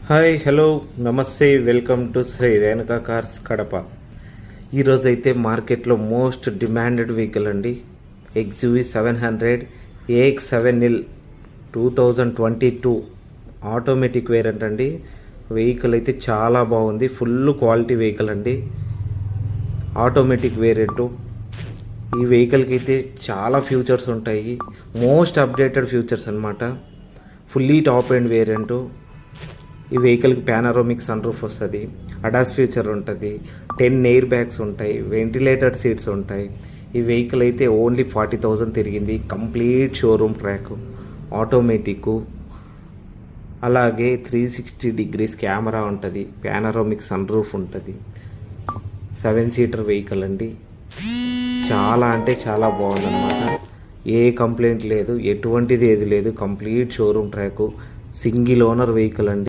Hi hello నమస్తే welcome to Shri Renuka cars Kadapa. ఈరోజైతే మార్కెట్లో మోస్ట్ డిమాండెడ్ వెహికల్ అండి XUV 700 AX7L 2022 ఆటోమేటిక్ వేరియంట్ అండి. వెహికల్ అయితే చాలా బాగుంది, ఫుల్ క్వాలిటీ వెహికల్ అండి, ఆటోమేటిక్ వేరియంటు. ఈ వెహికల్కి అయితే చాలా ఫ్యూచర్స్ ఉంటాయి, మోస్ట్ అప్డేటెడ్ ఫ్యూచర్స్ అనమాట. Fully top end variant. ఈ వెహికల్కి పానరోమిక్ సన్ రూఫ్ వస్తుంది, అడాస్ ఫీచర్ ఉంటుంది, 10 ఎయిర్ బ్యాగ్స్ ఉంటాయి, వెంటిలేటెడ్ సీట్స్ ఉంటాయి. ఈ వెహికల్ అయితే ఓన్లీ 40,000 తిరిగింది. కంప్లీట్ షోరూమ్ ట్రాక్, ఆటోమేటిక్, అలాగే 360 డిగ్రీస్ కెమెరా ఉంటుంది, పానరోమిక్ సన్ రూఫ్ ఉంటుంది. 7 సీటర్ వెహికల్ అండి. చాలా అంటే చాలా బాగుందన్నమాట. ఏ కంప్లైంట్ లేదు, ఎటువంటిది ఏది లేదు. Complete showroom track, single owner vehicle అండి.